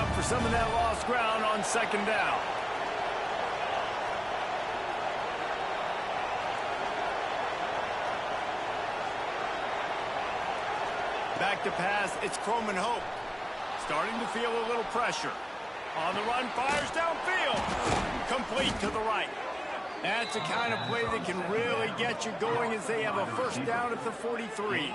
up for some of that lost ground on second down. Back to pass, it's Croman Hope. Starting to feel a little pressure. On the run, fires downfield. Complete to the right. That's the kind of play that can really get you going as they have a first down at the 43.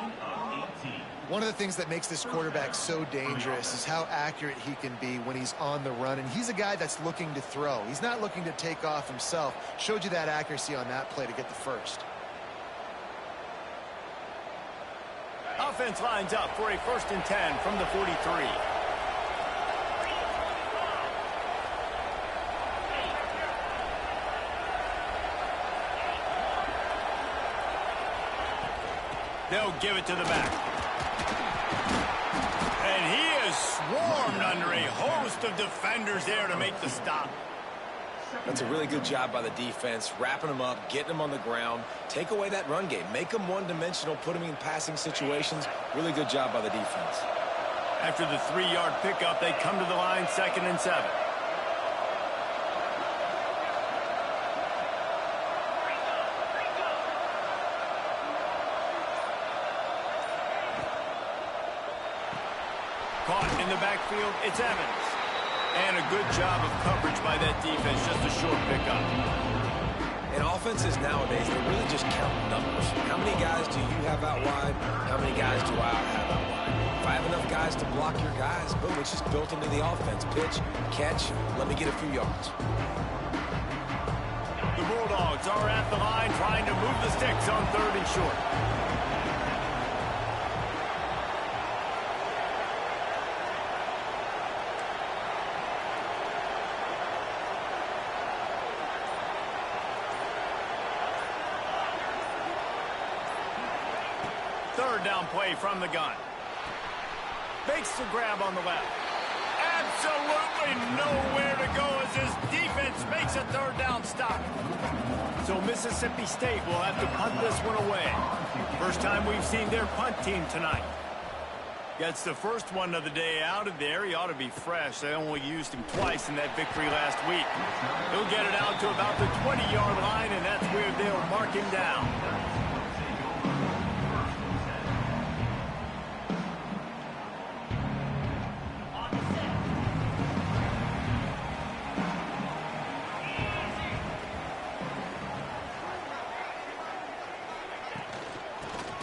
One of the things that makes this quarterback so dangerous is how accurate he can be when he's on the run. And he's a guy that's looking to throw. He's not looking to take off himself. Showed you that accuracy on that play to get the first. Offense lines up for a 1st and 10 from the 43. They'll give it to the back. And he is swarmed under a host of defenders there to make the stop. That's a really good job by the defense, wrapping them up, getting them on the ground. Take away that run game. Make them one-dimensional, put them in passing situations. Really good job by the defense. After the 3-yard pickup, they come to the line 2nd and 7. Caught in the backfield, it's Evans. And a good job of coverage by that defense, just a short pickup. And offenses nowadays, they really just count numbers. How many guys do you have out wide? How many guys do I have out wide? If I have enough guys to block your guys, boom, it's just built into the offense. Pitch, catch, let me get a few yards. The Bulldogs are at the line trying to move the sticks on 3rd and short. Down play from the gun. Makes the grab on the left. Absolutely nowhere to go as his defense makes a 3rd down stop. So Mississippi State will have to punt this one away. First time we've seen their punt team tonight. Gets the first one of the day out of there. He ought to be fresh. They only used him twice in that victory last week. He'll get it out to about the 20-yard line, and that's where they'll mark him down.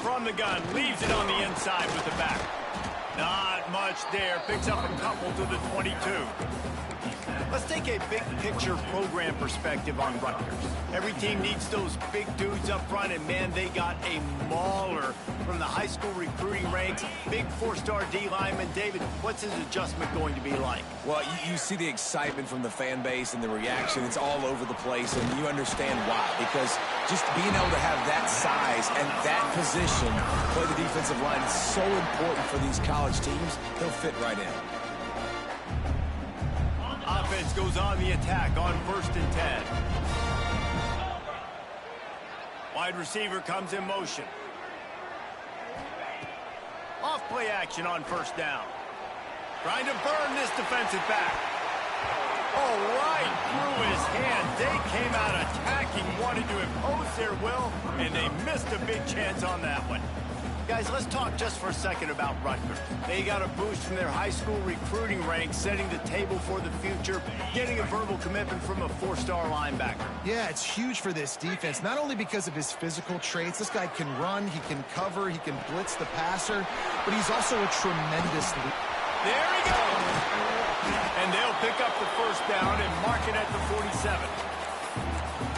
From the gun, leaves it on the inside with the back. Not much there, picks up a couple to the 22. Let's take a big picture program perspective on Rutgers. Every team needs those big dudes up front, and man, they got a mauler from the high school recruiting ranks. Big 4-star D lineman. David, what's his adjustment going to be like? Well, you see the excitement from the fan base and the reaction. It's all over the place, and you understand why. Because just being able to have that size and that position, play the defensive line, is so important for these college teams. He'll fit right in. Offense goes on the attack on 1st and 10. Wide receiver comes in motion. Off play action on 1st down. Trying to burn this defensive back. Oh, right through his hand. They came out attacking, wanted to impose their will, and they missed a big chance on that one. Guys, let's talk just for a second about Rutgers. They got a boost from their high school recruiting ranks, setting the table for the future, getting a verbal commitment from a 4-star linebacker. Yeah, it's huge for this defense, not only because of his physical traits. This guy can run, he can cover, he can blitz the passer, but he's also a tremendous leader. There he goes! And they'll pick up the 1st down and mark it at the 47.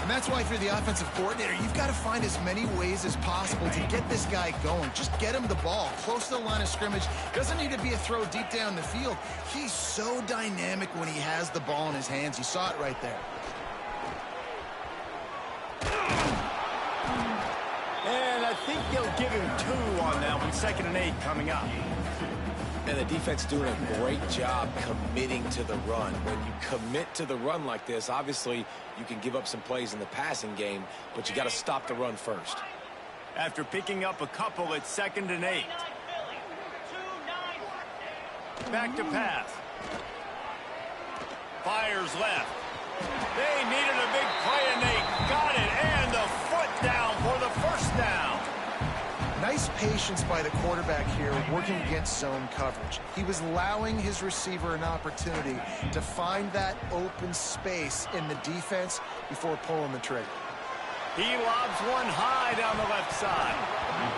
And that's why, if you're the offensive coordinator, you've got to find as many ways as possible to get this guy going. Just get him the ball close to the line of scrimmage. Doesn't need to be a throw deep down the field. He's so dynamic when he has the ball in his hands. You saw it right there. And I think they'll give him 2 on that one. 2nd and 8 coming up. And the defense doing a great job committing to the run. When you commit to the run like this, obviously you can give up some plays in the passing game, but you got to stop the run first. After picking up a couple, it's 2nd and 8. Back to pass. yards left. They needed a big play, and they got it. And the foot down for the first down. Nice patience by the quarterback here working against zone coverage. He was allowing his receiver an opportunity to find that open space in the defense before pulling the trigger. He lobs one high down the left side.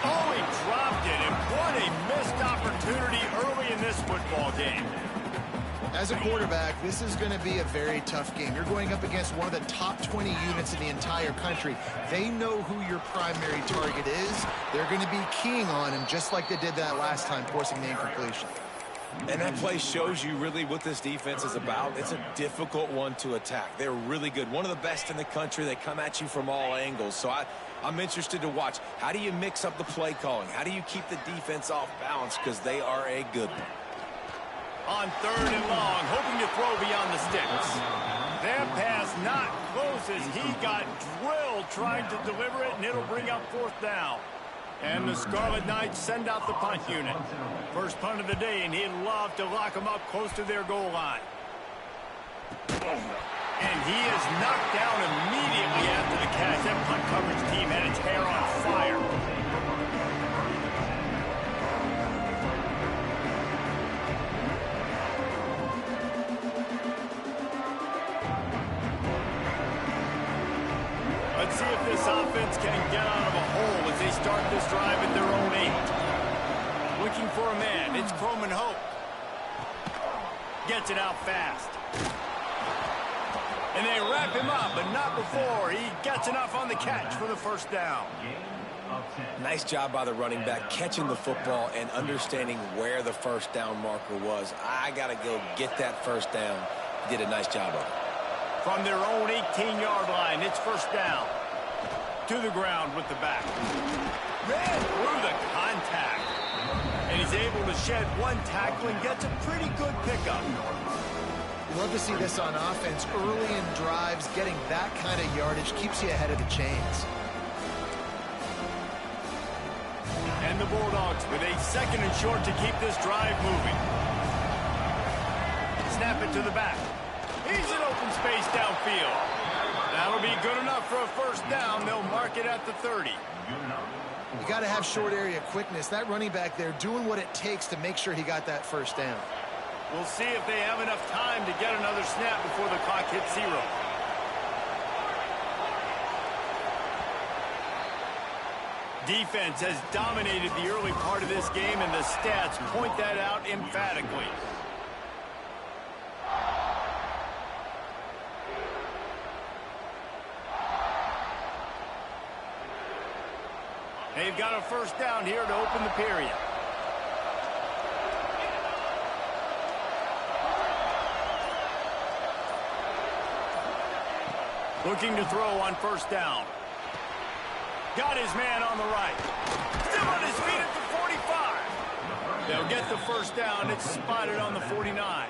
Oh, he dropped it, and what a missed opportunity early in this football game. As a quarterback, this is going to be a very tough game. You're going up against one of the top 20 units in the entire country. They know who your primary target is. They're going to be keying on him just like they did that last time, forcing the incompletion. And that play shows you really what this defense is about. It's a difficult one to attack. They're really good. One of the best in the country. They come at you from all angles. So I'm interested to watch. How do you mix up the play calling? How do you keep the defense off balance? Because they are a good one. On 3rd and long, hoping to throw beyond the sticks. That pass not close as he got drilled trying to deliver it, and it'll bring up 4th down. And the Scarlet Knights send out the punt unit. First punt of the day, and he'd love to lock them up close to their goal line. And he is knocked down immediately after the catch. That punt coverage team had its hair on fire. Let's see if this offense can get out of a hole as they start this drive at their own 8. Looking for a man. It's Croman Hope. Gets it out fast. And they wrap him up, but not before he gets enough on the catch for the first down. Nice job by the running back catching the football and understanding where the first down marker was. I got to go get that first down. He did a nice job of it. From their own 18-yard line, it's first down. To the ground with the back. Ran through the contact. And he's able to shed one tackle and gets a pretty good pickup. Love to see this on offense. Early in drives, getting that kind of yardage keeps you ahead of the chains. And the Bulldogs with a 2nd and short to keep this drive moving. Snap it to the back. He's in open space downfield. That'll be good enough for a first down. They'll mark it at the 30. You got to have short area quickness. That running back there doing what it takes to make sure he got that first down. We'll see if they have enough time to get another snap before the clock hits 0. Defense has dominated the early part of this game, and the stats point that out emphatically. They've got a first down here to open the period. Looking to throw on first down. Got his man on the right. Still on his feet at the 45. They'll get the first down. It's spotted on the 49.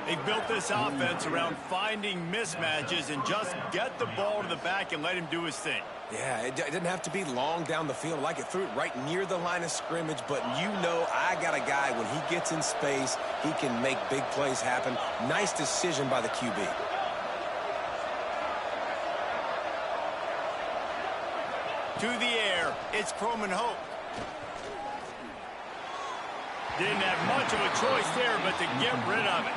They've built this offense around finding mismatches and just get the ball to the back and let him do his thing. Yeah, it didn't have to be long down the field. Like it threw it right near the line of scrimmage, but you know I got a guy, when he gets in space, he can make big plays happen. Nice decision by the QB. To the air, it's Croman Hope. Didn't have much of a choice there, but to get rid of it.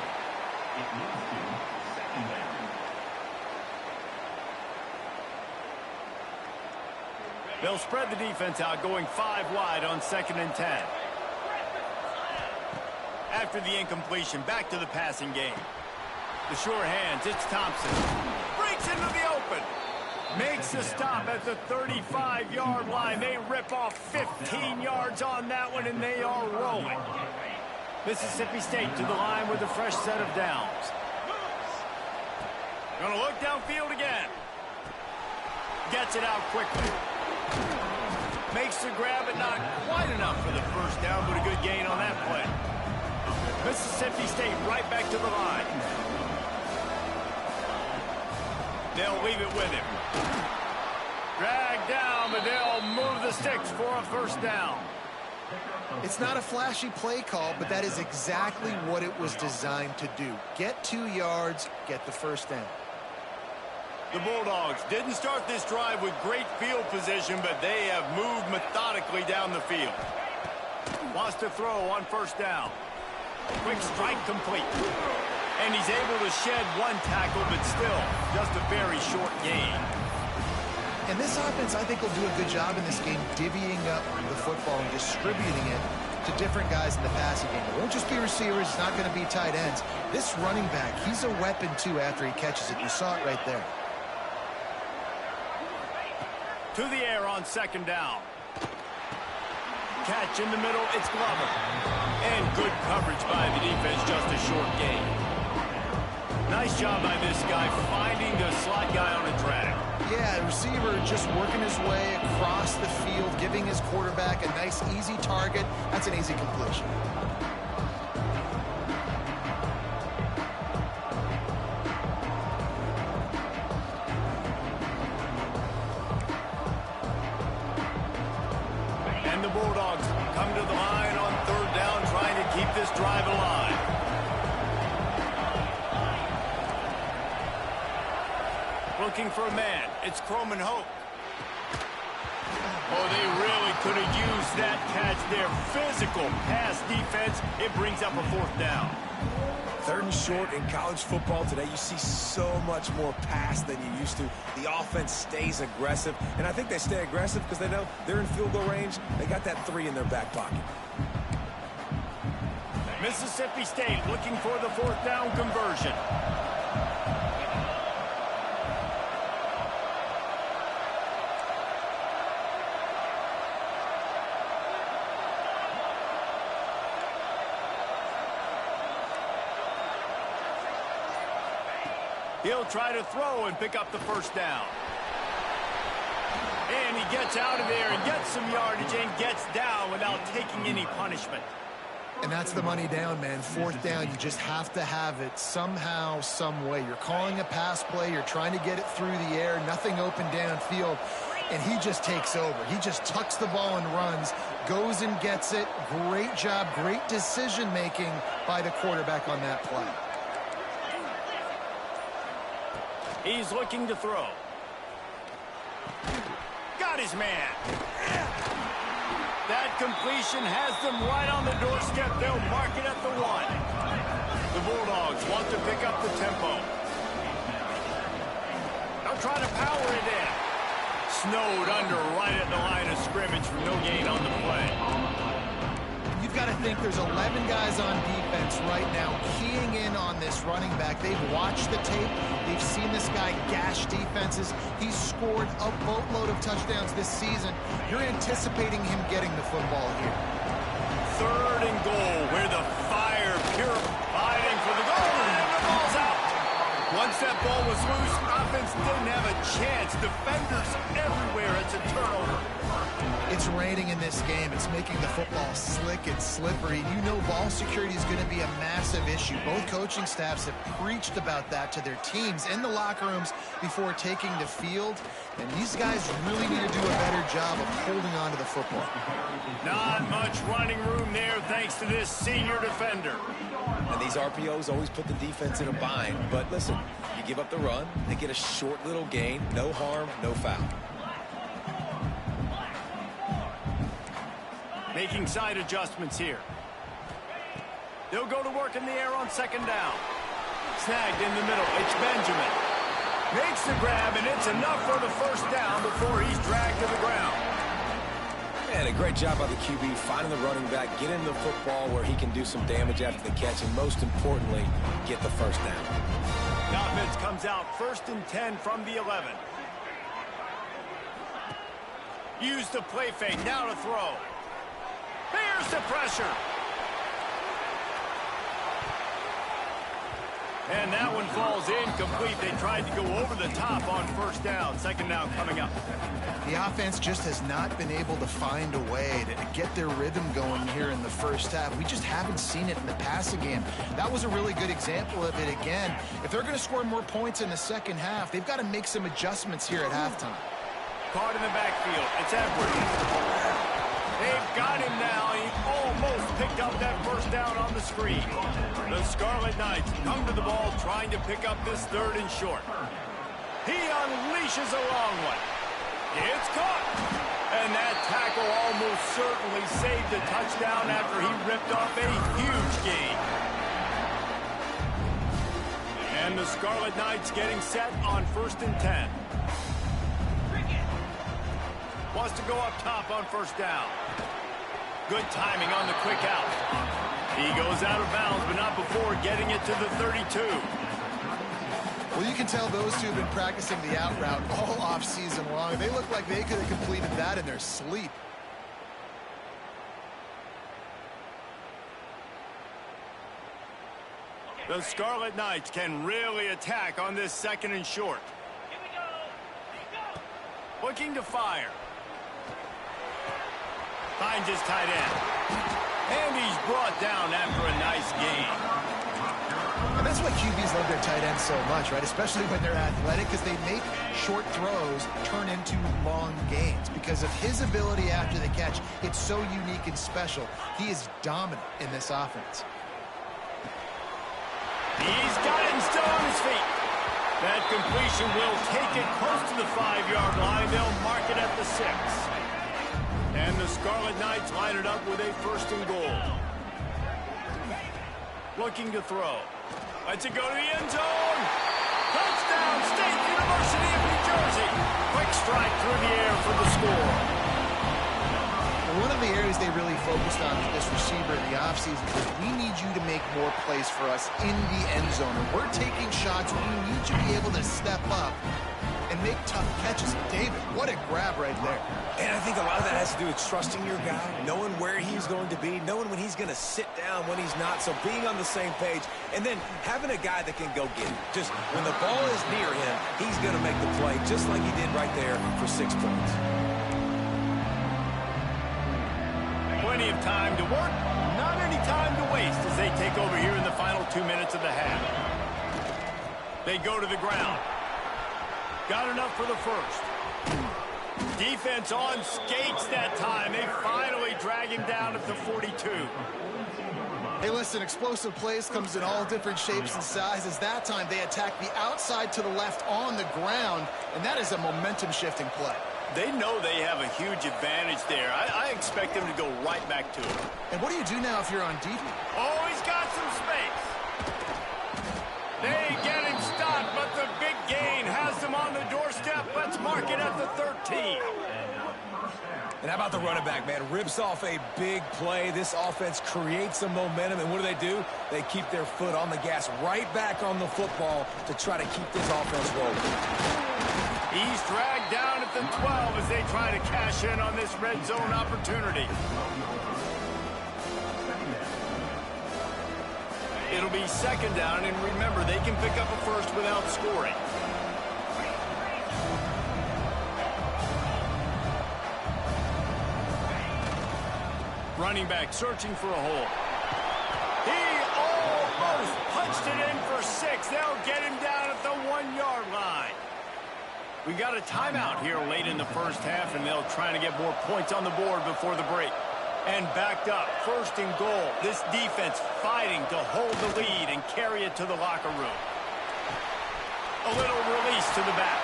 They'll spread the defense out, going 5 wide on 2nd and 10. After the incompletion, back to the passing game. The sure hands, it's Thompson. Breaks into the open. Makes the stop at the 35-yard line. They rip off 15 yards on that one, and they are rolling. Mississippi State to the line with a fresh set of downs. Gonna look downfield again. Gets it out quickly. Makes the grab, but not quite enough for the first down, but a good gain on that play. Mississippi State right back to the line. They'll leave it with him. Dragged down, but they'll move the sticks for a first down. It's not a flashy play call, but that is exactly what it was designed to do. Get 2 yards, get the first down. The Bulldogs didn't start this drive with great field position, but they have moved methodically down the field. Wants to throw on first down. Quick strike complete. And he's able to shed 1 tackle, but still just a very short gain. And this offense, I think, will do a good job in this game divvying up the football and distributing it to different guys in the passing game. It won't just be receivers. It's not going to be tight ends. This running back, he's a weapon, too, after he catches it. You saw it right there. To the air on second down. Catch in the middle. It's Glover. And good coverage by the defense. Just a short gain. Nice job by this guy finding the slot guy on a drag. Yeah, receiver just working his way across the field, giving his quarterback a nice, easy target. That's an easy completion. And the Bulldogs come to the line on third down, trying to keep this drive alive. Looking for a man. It's Croman Hope. Oh, they really could have used that catch there. Physical pass defense. It brings up a fourth down. 3rd and short in college football today. You see so much more pass than you used to. The offense stays aggressive, and I think they stay aggressive because they know they're in field goal range. They got that 3 in their back pocket. Mississippi State looking for the fourth down conversion. He'll try to throw and pick up the first down. And he gets out of there and gets some yardage and gets down without taking any punishment. And that's the money down, man. 4th down, you just have to have it somehow, some way. You're calling a pass play. You're trying to get it through the air. Nothing open downfield. And he just takes over. He just tucks the ball and runs, goes and gets it. Great job, great decision-making by the quarterback on that play. He's looking to throw. Got his man. That completion has them right on the doorstep. They'll mark it at the 1. The Bulldogs want to pick up the tempo. They'll try to power it in. Snowed under right at the line of scrimmage for no gain on the play. You've got to think there's 11 guys on defense right now keying in on this running back. They've watched the tape. They've seen this guy gash defenses. He's scored a boatload of touchdowns this season. You're anticipating him getting the football here. 3rd and goal, where the fire pure fighting for the goal, and the ball's out. Once that ball was loose, offense didn't have a chance. Defenders everywhere. It's a turnover. It's raining in this game. It's making the football slick and slippery. You know ball security is going to be a massive issue. Both coaching staffs have preached about that to their teams in the locker rooms before taking the field. And these guys really need to do a better job of holding on to the football. Not much running room there thanks to this senior defender. And these RPOs always put the defense in a bind. But listen, you give up the run, they get a short little gain, no harm, no foul. Making side adjustments here. They'll go to work in the air on second down. Snagged in the middle. It's Benjamin. Makes the grab, and it's enough for the first down before he's dragged to the ground. And a great job by the QB finding the running back, getting the football where he can do some damage after the catch, and most importantly, get the first down. The offense comes out 1st and 10 from the 11. Use the play fake. Now to throw. Here's the pressure. And that one falls incomplete. They tried to go over the top on first down. Second down coming up. The offense just has not been able to find a way to get their rhythm going here in the first half. We just haven't seen it in the passing game. That was a really good example of it again. If they're going to score more points in the second half, they've got to make some adjustments here at halftime. Caught in the backfield. It's Edwards. They've got him now. He almost picked up that first down on the screen. The Scarlet Knights come to the ball trying to pick up this 3rd and short. He unleashes a long one. It's caught. And that tackle almost certainly saved a touchdown after he ripped off a huge gain. And the Scarlet Knights getting set on 1st and 10. Wants to go up top on 1st down. Good timing on the quick out. He goes out of bounds, but not before getting it to the 32. Well, you can tell those two have been practicing the out route all off-season long. They look like they could have completed that in their sleep. The Scarlet Knights can really attack on this 2nd and short. Looking to fire. Finds his tight end. And he's brought down after a nice gain. And that's why QBs love their tight ends so much, right? Especially when they're athletic, because they make short throws turn into long gains. Because of his ability after the catch, it's so unique and special. He is dominant in this offense. He's got him still on his feet. That completion will take it close to the 5-yard line. They'll mark it at the 6. And the Scarlet Knights line it up with a 1st and goal. Looking to throw. Lets it go to the end zone. Touchdown, State University of New Jersey. Quick strike through the air for the score. One of the areas they really focused on with this receiver in the offseason was we need you to make more plays for us in the end zone. And we're taking shots. We need you to be able to step up and make tough catches. David, what a grab right there. And I think a lot of that has to do with trusting your guy, knowing where he's going to be, knowing when he's going to sit down, when he's not. So being on the same page, and then having a guy that can go get it. Just when the ball is near him, he's going to make the play, just like he did right there for 6 points. Plenty of time to work, not any time to waste as they take over here in the final 2 minutes of the half. They go to the ground. Got enough for the 1st. Defense on skates that time. They finally drag him down at the 42. Hey, listen, explosive plays comes in all different shapes and sizes. That time they attack the outside to the left on the ground, and that is a momentum-shifting play. They know they have a huge advantage there. I expect them to go right back to it. And what do you do now if you're on defense? Oh, he's got some space. They get him stopped, but the big gain has them on the doorstep. Let's mark it at the 13. And how about the running back, man? Rips off a big play. This offense creates some momentum, and what do? They keep their foot on the gas right back on the football to try to keep this offense rolling. He's dragged down at the 12 as they try to cash in on this red zone opportunity. It'll be 2nd down, and remember, they can pick up a 1st without scoring. Running back searching for a hole. He almost punched it in for 6. They'll get him down at the 1-yard line. We got a timeout here late in the 1st half, and they'll try to get more points on the board before the break. And backed up, 1st and goal. This defense fighting to hold the lead and carry it to the locker room. A little release to the back.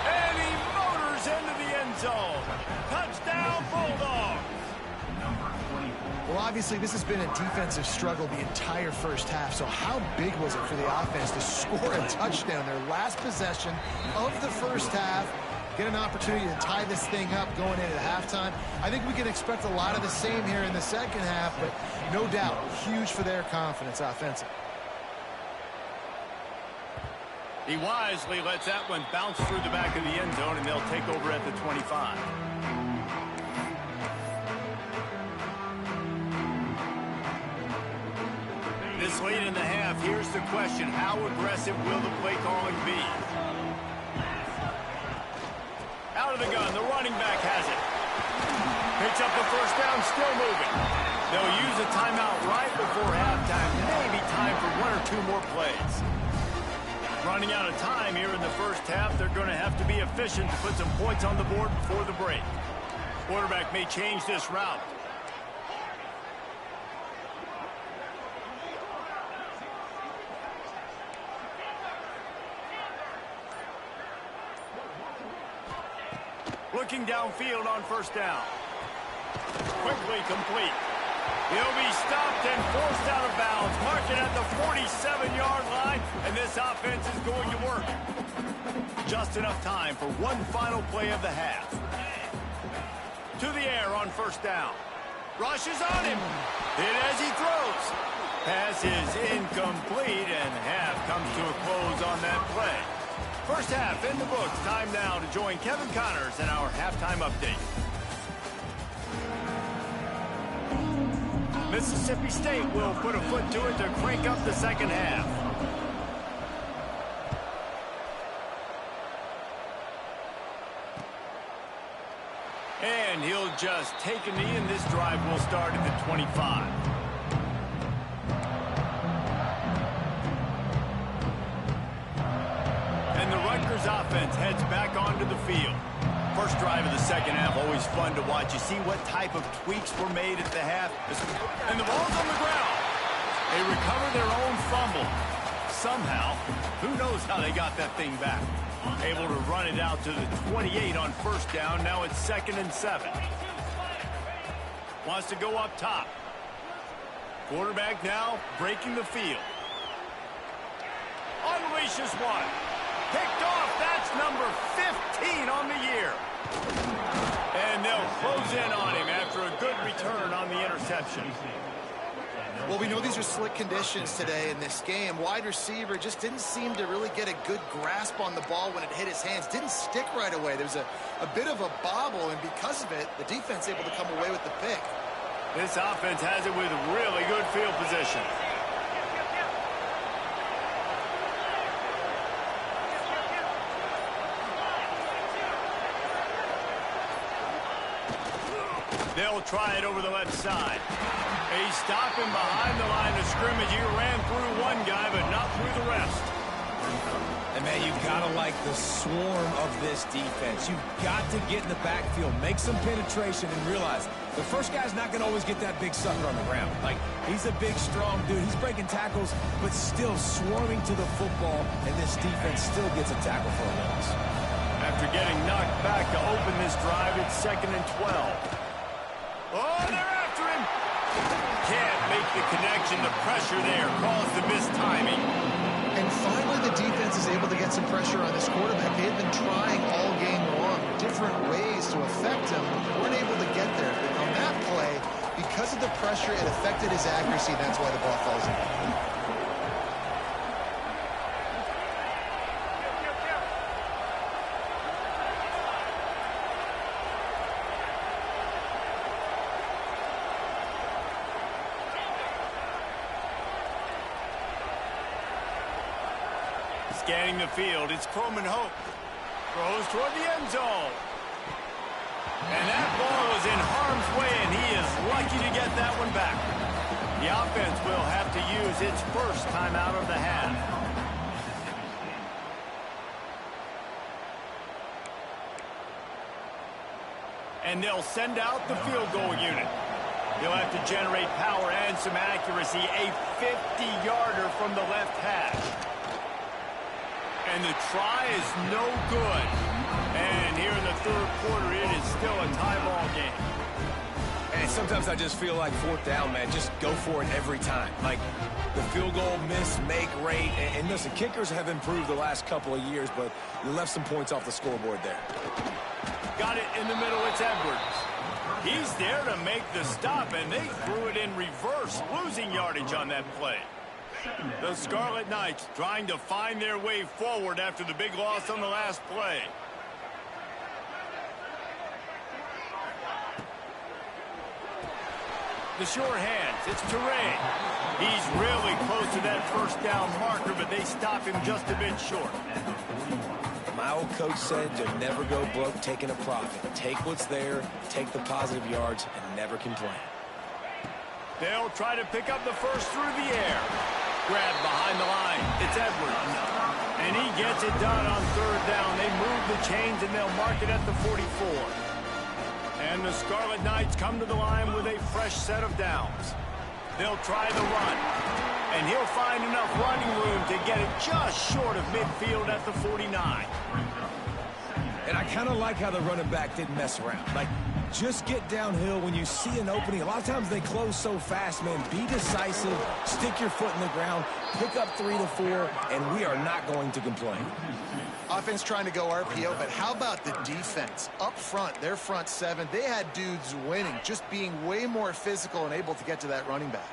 And he motors into the end zone. Touchdown, Bulldogs. Well, obviously, this has been a defensive struggle the entire 1st half, so how big was it for the offense to score a touchdown? Their last possession of the 1st half, get an opportunity to tie this thing up going into halftime. I think we can expect a lot of the same here in the 2nd half, but no doubt, huge for their confidence offensively. He wisely lets that one bounce through the back of the end zone, and they'll take over at the 25. This late in the half, here's the question. How aggressive will the play calling be? Out of the gun, the running back has it. Picks up the 1st down, still moving. They'll use a timeout right before halftime. Maybe time for 1 or 2 more plays. Running out of time here in the 1st half. They're going to have to be efficient to put some points on the board before the break. Quarterback may change this route. Looking downfield on first down. Quickly complete. He'll be stopped and forced out of bounds. Marking at the 47-yard line, and this offense is going to work. Just enough time for one final play of the half. To the air on first down. Rushes on him. Hit as he throws. Pass is incomplete, and half comes to a close on that play. First half in the books. Time now to join Kevin Connors in our halftime update. Mississippi State will put a foot to it to crank up the second half. And he'll just take a knee, and this drive will start at the 25. And the Rutgers offense heads back onto the field. First drive of the second half, always fun to watch. You see what type of tweaks were made at the half. And the ball's on the ground. They recover their own fumble. Somehow, who knows how they got that thing back. Able to run it out to the 28 on first down. Now it's 2nd and 7. Wants to go up top. Quarterback now breaking the field. Unleashes one. Picked off. That's number 15 on the year. And they'll close in on him after a good return on the interception. Well, we know these are slick conditions today in this game. Wide receiver just didn't seem to really get a good grasp on the ball when it hit his hands. Didn't stick right away. There was a bit of a bobble, and because of it, the defense able to come away with the pick. This offense has it with really good field position. They'll try it over the left side. They stop him behind the line of scrimmage. He ran through one guy, but not through the rest. And, man, you've got to like the swarm of this defense. You've got to get in the backfield, make some penetration, and realize the first guy's not going to always get that big sucker on the ground. Like, he's a big, strong dude. He's breaking tackles, but still swarming to the football, and this defense still gets a tackle for a loss. After getting knocked back to open this drive, it's 2nd and 12. Oh, they're after him. Can't make the connection. The pressure there caused the mistiming. And finally, the defense is able to get some pressure on this quarterback. They had been trying all game long, different ways to affect him, but weren't able to get there. But on that play, because of the pressure, it affected his accuracy. That's why the ball falls in. Scanning the field, it's Coleman Hope. Throws toward the end zone. And that ball was in harm's way, and he is lucky to get that one back. The offense will have to use its first timeout of the half. And they'll send out the field goal unit. He'll have to generate power and some accuracy. A 50-yarder from the left hash. And the try is no good. And here in the third quarter, it is still a tie ball game. And sometimes I just feel like fourth down, man, just go for it every time. Like the field goal miss-make rate. And listen, kickers have improved the last couple of years, but you left some points off the scoreboard there. Got it in the middle. It's Edwards. He's there to make the stop, and they threw it in reverse, losing yardage on that play. The Scarlet Knights trying to find their way forward after the big loss on the last play. The sure hands, it's Toure. He's really close to that first down marker, but they stop him just a bit short. My old coach said you'll never go broke taking a profit. Take what's there, take the positive yards, and never complain. They'll try to pick up the first through the air. Grab behind the line. It's Edwards. And he gets it done on third down. They move the chains, and they'll mark it at the 44. And the Scarlet Knights come to the line with a fresh set of downs. They'll try the run. And he'll find enough running room to get it just short of midfield at the 49. And I kind of like how the running back didn't mess around. Like, just get downhill when you see an opening. A lot of times they close so fast, man. Be decisive, stick your foot in the ground, pick up 3 to 4, and we are not going to complain. Offense trying to go RPO, but how about the defense? Up front, their front seven, they had dudes winning, just being way more physical and able to get to that running back.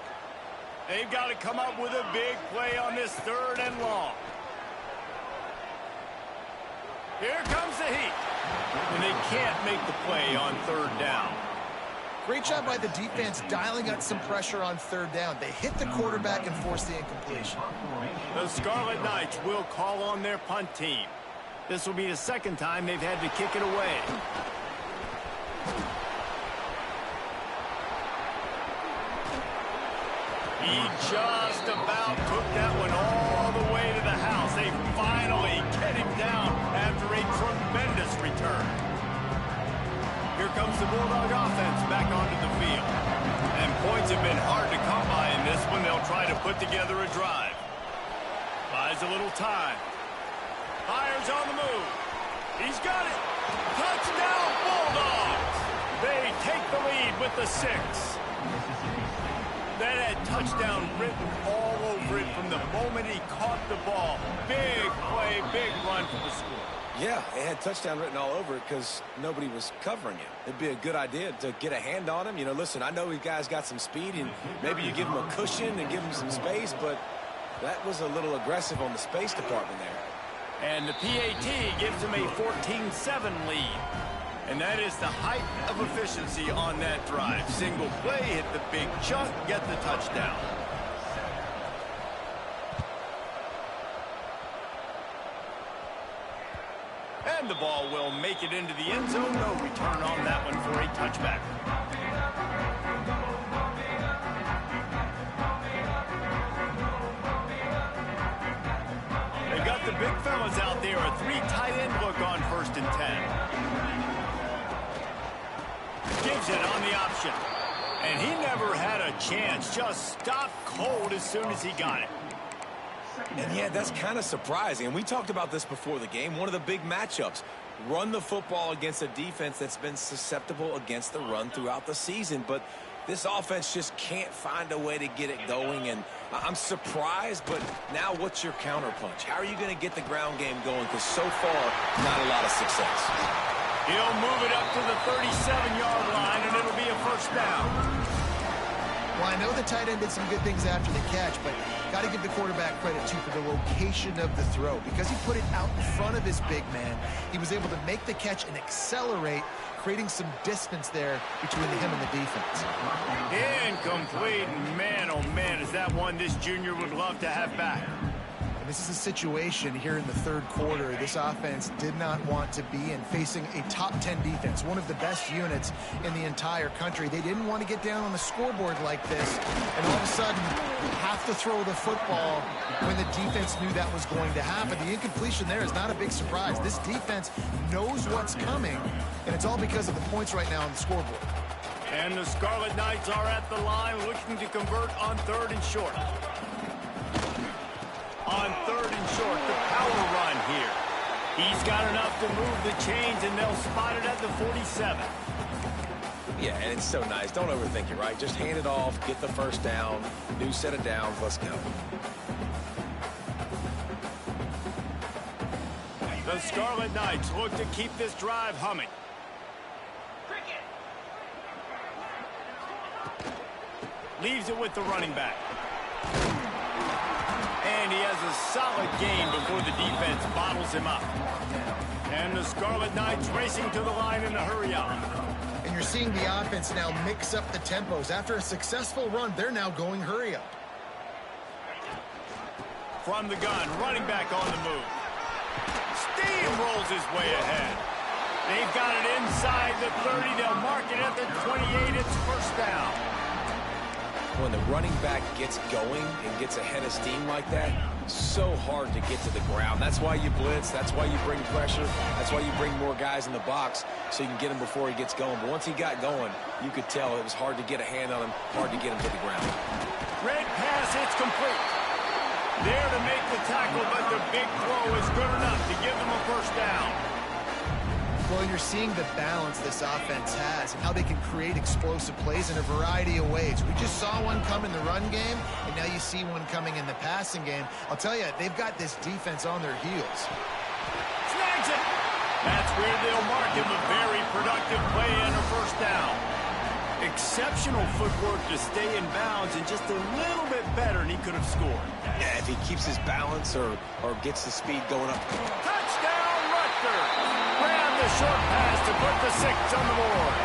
They've got to come up with a big play on this 3rd and long. Here comes the heat. And they can't make the play on 3rd down. Great job by the defense dialing up some pressure on 3rd down. They hit the quarterback and forced the incompletion. The Scarlet Knights will call on their punt team. This will be the 2nd time they've had to kick it away. He just about took that one all the way to the house. They finally get him down after a tremendous return. Here comes the Bulldog offense back onto the field. And points have been hard to come by in this one. They'll try to put together a drive. Buys a little time. Fires on the move. He's got it. Touchdown, Bulldogs. They take the lead with the 6. That had touchdown written all over it from the moment he caught the ball. Big play, big run for the score. Yeah, it had touchdown written all over it because nobody was covering him. It'd be a good idea to get a hand on him. You know, listen, I know you guys got some speed, and maybe you give him a cushion and give him some space, but that was a little aggressive on the space department there. And the PAT gives him a 14-7 lead. And that is the height of efficiency on that drive. Single play, hit the big chunk, get the touchdown. And the ball will make it into the end zone. No return on that one for a touchback. They've got the big fellas out there. A 3 tight end look on 1st and 10. Gives it on the option. And he never had a chance. Just stopped cold as soon as he got it. And yeah, that's kind of surprising. And we talked about this before the game. One of the big matchups. Run the football against a defense that's been susceptible against the run throughout the season. But this offense just can't find a way to get it going. And I'm surprised, but now what's your counterpunch? How are you going to get the ground game going? Because so far, not a lot of success. He'll move it up to the 37-yard line, and it'll be a 1st down. Well, I know the tight end did some good things after the catch, but got to give the quarterback credit, too, for the location of the throw. Because he put it out in front of his big man, he was able to make the catch and accelerate, creating some distance there between him and the defense. Incomplete. Man, oh, man, is that one this junior would love to have back. This is a situation here in the 3rd quarter this offense did not want to be in, facing a top 10 defense, one of the best units in the entire country. They didn't want to get down on the scoreboard like this, and all of a sudden have to throw the football when the defense knew that was going to happen. The incompletion there is not a big surprise. This defense knows what's coming, and it's all because of the points right now on the scoreboard. And the Scarlet Knights are at the line looking to convert on 3rd and short. On 3rd and short, the power run here. He's got enough to move the chains, and they'll spot it at the 47. Yeah, and it's so nice. Don't overthink it, right? Just hand it off, get the 1st down, new set of downs, let's go. The Scarlet Knights look to keep this drive humming. Leaves it with the running back. And he has a solid gain before the defense bottles him up. And the Scarlet Knights racing to the line in a hurry up. And you're seeing the offense now mix up the tempos. After a successful run, they're now going hurry up. From the gun, running back on the move. Steamrolls his way ahead. They've got it inside the 30. They'll mark it at the 28. It's 1st down. when the running back gets going and gets ahead of steam like that, so hard to get to the ground. That's why you blitz. That's why you bring pressure. That's why you bring more guys in the box so you can get him before he gets going. But once he got going, you could tell it was hard to get a hand on him, hard to get him to the ground. Red pass, it's complete. There to make the tackle, but the big throw is good enough to give them a first down. Well, you're seeing the balance this offense has and how they can create explosive plays in a variety of ways. We just saw one come in the run game, and now you see one coming in the passing game. I'll tell you, they've got this defense on their heels. Snags it. That's where they'll mark him a very productive play and a first down. Exceptional footwork to stay in bounds and just a little bit better and he could have scored. Yeah, if he keeps his balance or gets the speed going up. Touchdown, Rutgers! Grab the short pass to put the 6 on the board.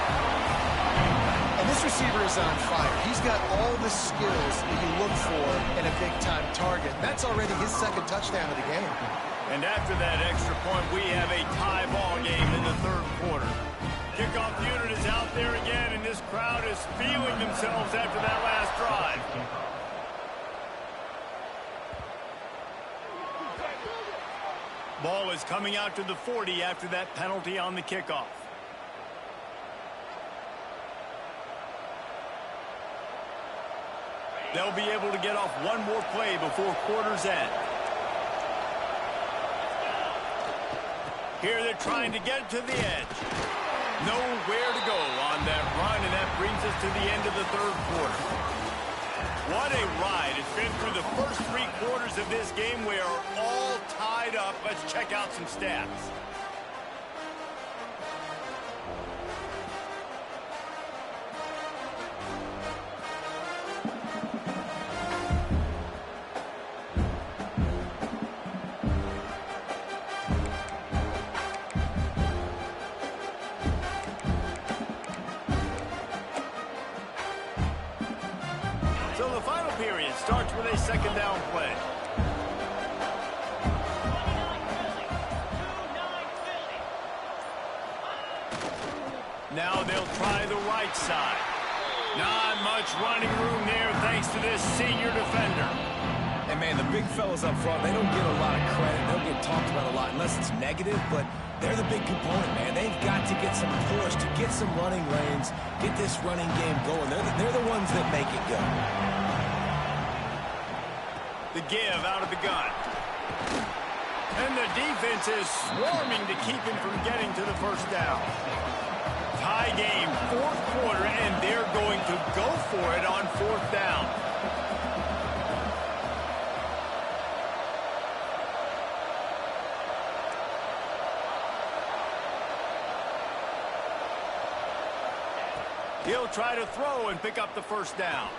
And this receiver is on fire. He's got all the skills that you look for in a big-time target. That's already his second touchdown of the game. And after that extra point, we have a tie ball game in the third quarter. Kickoff unit is out there again, and this crowd is feeling themselves after that last drive. Ball is coming out to the 40 after that penalty on the kickoff. They'll be able to get off one more play before quarter's end. Here they're trying to get to the edge. Nowhere to go on that run, and that brings us to the end of the third quarter. What a ride. It's been through the first 3 quarters of this game. We are all tied up. Let's check out some stats. So the final period starts with a second down play. Now they'll try the right side. Not much running room there thanks to this senior defender. And, man, the big fellas up front, they don't get a lot of credit. They don't get talked about a lot unless it's negative, but they're the big component, man. They've got to get some push, to get some running lanes, get this running game going. They're the ones that make it go. The give out of the gun. And the defense is swarming to keep him from getting to the first down. Tie game, fourth quarter, and they're going to go for it on fourth down. He'll try to throw and pick up the first down.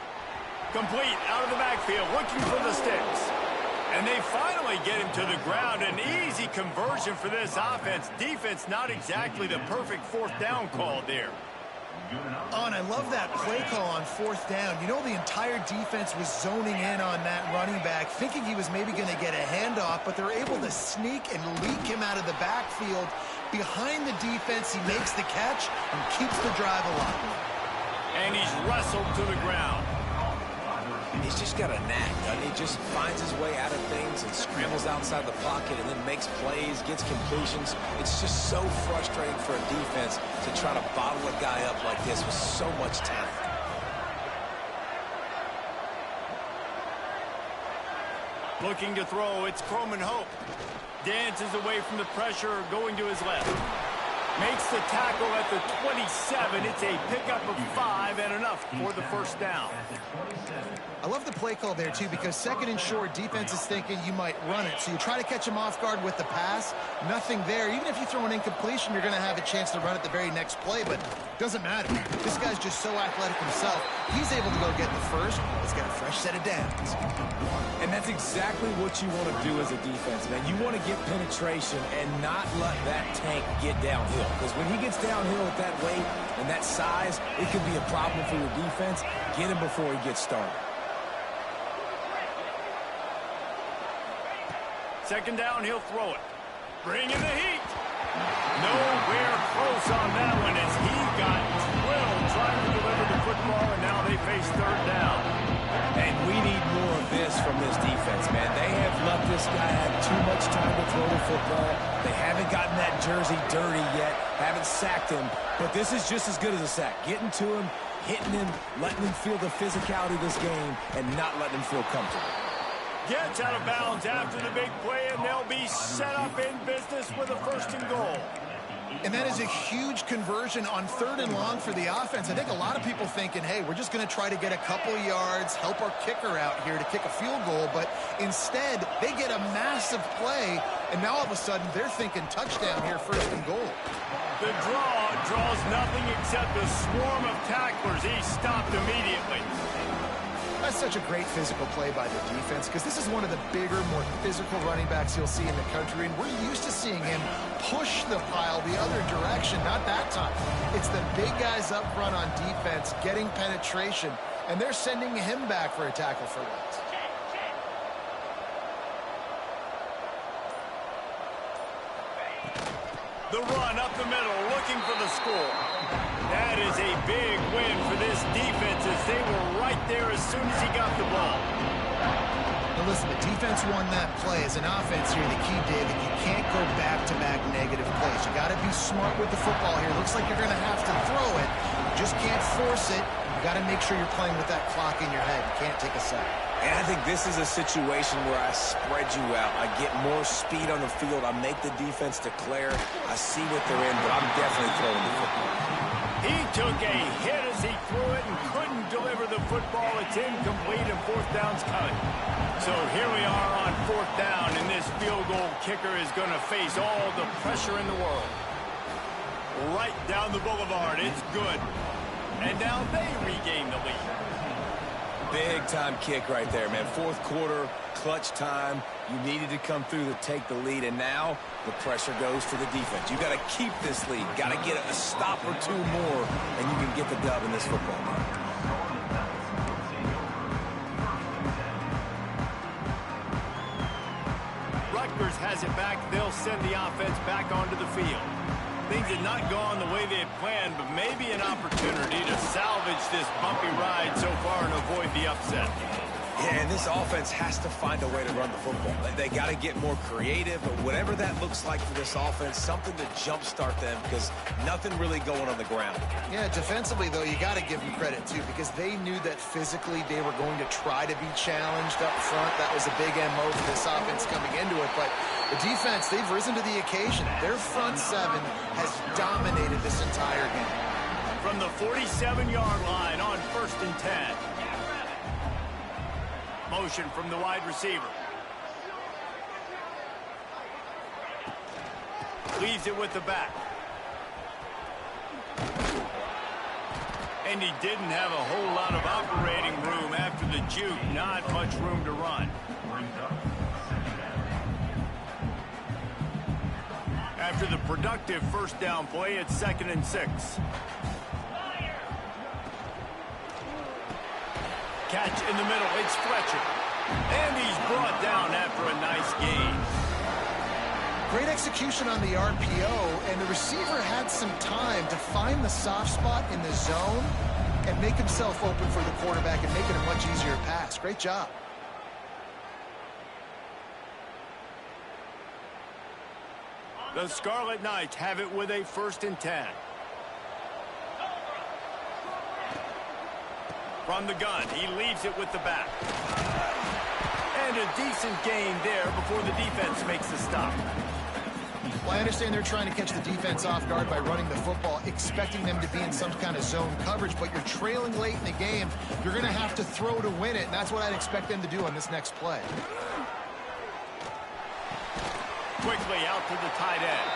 Complete out of the backfield, looking for the sticks. And they finally get him to the ground. An easy conversion for this offense. Defense not exactly the perfect fourth down call there. Oh, and I love that play call on fourth down. You know, the entire defense was zoning in on that running back, thinking he was maybe going to get a handoff, but they're able to sneak and leak him out of the backfield. Behind the defense, he makes the catch and keeps the drive alive. And he's wrestled to the ground. He's just got a knack, doesn't he? Just finds his way out of things and scrambles outside the pocket and then makes plays, gets completions. It's just so frustrating for a defense to try to bottle a guy up like this with so much talent. Looking to throw, it's Croman Hope. Dances away from the pressure, going to his left. Makes the tackle at the 27. It's a pickup of 5 and enough for the first down. I love the play call there, too, because second and short, defense is thinking you might run it. So you try to catch him off guard with the pass. Nothing there. Even if you throw an incompletion, you're going to have a chance to run it the very next play, but it doesn't matter. This guy's just so athletic himself. He's able to go get the first. He's got a fresh set of downs. And that's exactly what you want to do as a defense, man. You want to get penetration and not let that tank get downhill. Because when he gets downhill at that weight and that size, it could be a problem for your defense. Get him before he gets started. Second down, he'll throw it. Bring in the heat. Nowhere close on that one as he got drilled trying to deliver the football, and now they face third down. this from this defense, man. They have let this guy have too much time to throw the football. They haven't gotten that jersey dirty yet, haven't sacked him, but this is just as good as a sack. Getting to him, hitting him, letting him feel the physicality of this game, and not letting him feel comfortable. Gets out of bounds after the big play, and they'll be set up in business with a 1st and goal. And that is a huge conversion on 3rd and long for the offense. I think a lot of people thinking, hey, we're just going to try to get a couple of yards, help our kicker out here to kick a field goal. But instead, they get a massive play, and now all of a sudden they're thinking touchdown here, 1st and goal. The draws nothing except a swarm of tacklers. He's stopped immediately. That's such a great physical play by the defense because this is one of the bigger, more physical running backs you'll see in the country, and we're used to seeing him push the pile the other direction. Not that time. It's the big guys up front on defense getting penetration, and they're sending him back for a tackle for loss. The run up the middle, looking for the score. That is a big win for this defense as they were right there as soon as he got the ball. Now listen, the defense won that play. As an offense here, the key, David, you can't go back-to-back negative plays. You got to be smart with the football here. Looks like you're going to have to throw it. You just can't force it. You got to make sure you're playing with that clock in your head. You can't take a sack. And I think this is a situation where I spread you out. I get more speed on the field. I make the defense declare. I see what they're in, but I'm definitely throwing the football. He took a hit as he threw it and couldn't deliver the football. It's incomplete and 4th down's coming. So here we are on 4th down, and this field goal kicker is going to face all the pressure in the world. Right down the boulevard. It's good. And now they regain the lead. Big-time kick right there, man. 4th quarter, clutch time. You needed to come through to take the lead, and now the pressure goes to the defense. You got to keep this lead. Got to get a stop or two more, and you can get the dub in this football game. Rutgers has it back. They'll send the offense back onto the field. Things had not gone the way they had planned, but maybe an opportunity to salvage this bumpy ride so far and avoid the upset. Yeah, and this offense has to find a way to run the football. They got to get more creative, but whatever that looks like for this offense, something to jumpstart them because nothing really going on the ground. Yeah, defensively, though, you got to give them credit, too, because they knew that physically they were going to try to be challenged up front. That was a big MO for this offense coming into it, but the defense, they've risen to the occasion. Their front 7 has dominated this entire game. From the 47-yard line on 1st and 10. Motion from the wide receiver. Leaves it with the back. And he didn't have a whole lot of operating room after the juke. Not much room to run. After the productive 1st down play, it's 2nd and 6. Catch in the middle, it's Fletcher. And he's brought down after a nice gain. Great execution on the RPO, and the receiver had some time to find the soft spot in the zone and make himself open for the quarterback and make it a much easier pass. Great job. The Scarlet Knights have it with a 1st and 10. From the gun, he leaves it with the back. And a decent gain there before the defense makes the stop. Well, I understand they're trying to catch the defense off guard by running the football, expecting them to be in some kind of zone coverage, but you're trailing late in the game. You're going to have to throw to win it, and that's what I'd expect them to do on this next play. Quickly out to the tight end.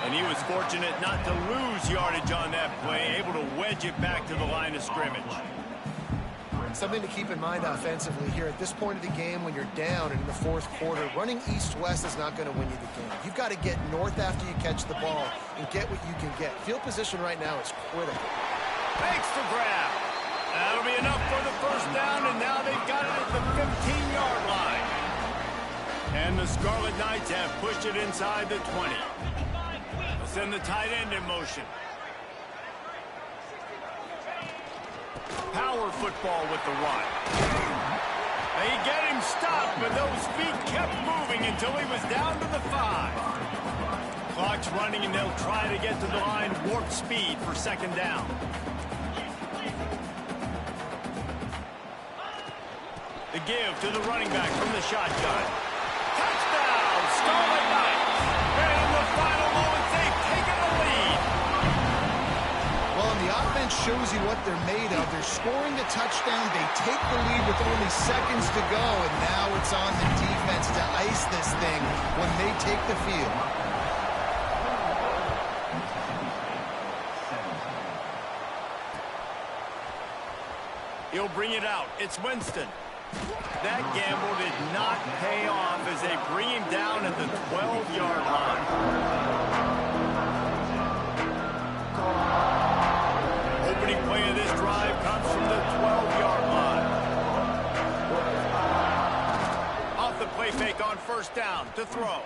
And he was fortunate not to lose yardage on that play, able to wedge it back to the line of scrimmage. Something to keep in mind offensively here at this point of the game when you're down in the 4th quarter, running east-west is not going to win you the game. You've got to get north after you catch the ball and get what you can get. Field position right now is critical. Makes the grab. That'll be enough for the 1st down, and now they've got it at the 15-yard line. And the Scarlet Knights have pushed it inside the 20. They'll send the tight end in motion. Power football with the run. They get him stopped, but those feet kept moving until he was down to the 5. Clock's running, and they'll try to get to the line warp speed for second down. The give to the running back from the shotgun. Touchdown, Scarlet Knights! And in the final moments, they've taken the lead. Well, and the offense shows you what they're made of. They're scoring the touchdown. They take the lead with only seconds to go, and now it's on the defense to ice this thing when they take the field. He'll bring it out. It's Winston. That gamble did not pay off as they bring him down at the 12-yard line. Opening play of this drive comes from the 12-yard line. Off the play fake on first down to throw.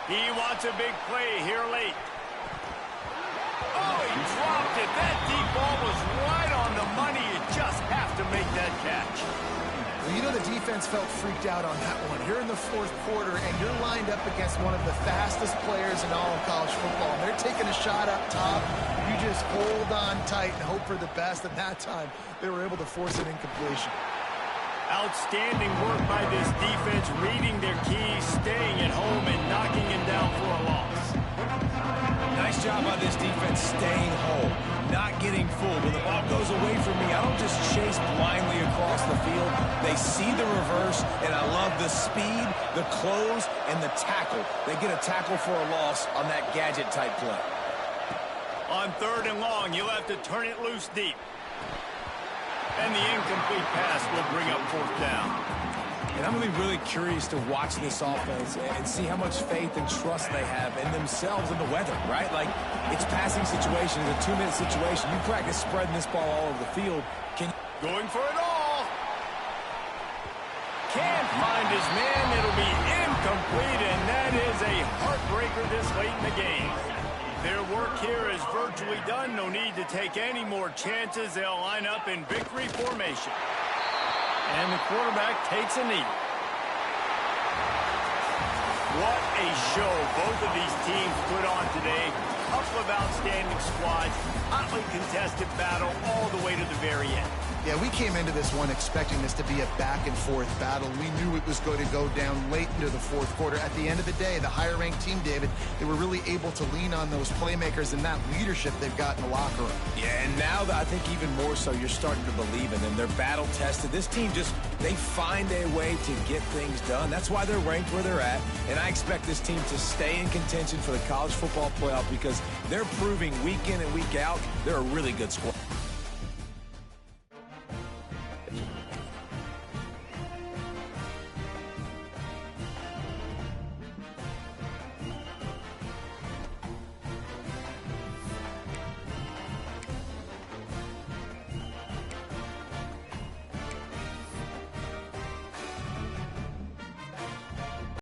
He wants a big play here late. Oh, he dropped it. That deep ball was right on the money. You just have to make that catch. Well, you know the defense felt freaked out on that one. You're in the fourth quarter, and you're lined up against one of the fastest players in all of college football. And they're taking a shot up top. You just hold on tight and hope for the best. And that time, they were able to force an incompletion. Outstanding work by this defense, reading their keys, staying at home, and knocking him down for a loss. Nice job by this defense staying home, not getting fooled. When the ball goes away from me, I don't just chase blindly across the field. They see the reverse, and I love the speed, the close, and the tackle. They get a tackle for a loss on that gadget-type play. On third and long, you'll have to turn it loose deep. And the incomplete pass will bring up fourth down. And I'm going to be really curious to watch this offense and see how much faith and trust they have in themselves and the weather, right? Like, it's passing situation, it's a 2-minute situation. You practice spreading this ball all over the field. Going for it all. Can't find his man. It'll be incomplete, and that is a heartbreaker this late in the game. Their work here is virtually done. No need to take any more chances. They'll line up in victory formation. And the quarterback takes a knee. What a show both of these teams put on today. Couple of outstanding squads. Hotly contested battle all the way to the very end. Yeah, we came into this one expecting this to be a back-and-forth battle. We knew it was going to go down late into the fourth quarter. At the end of the day, the higher-ranked team, David, they were really able to lean on those playmakers and that leadership they've got in the locker room. Yeah, and now I think even more so, you're starting to believe in them. They're battle-tested. This team they find a way to get things done. That's why they're ranked where they're at. And I expect this team to stay in contention for the college football playoff because they're proving week in and week out they're a really good squad.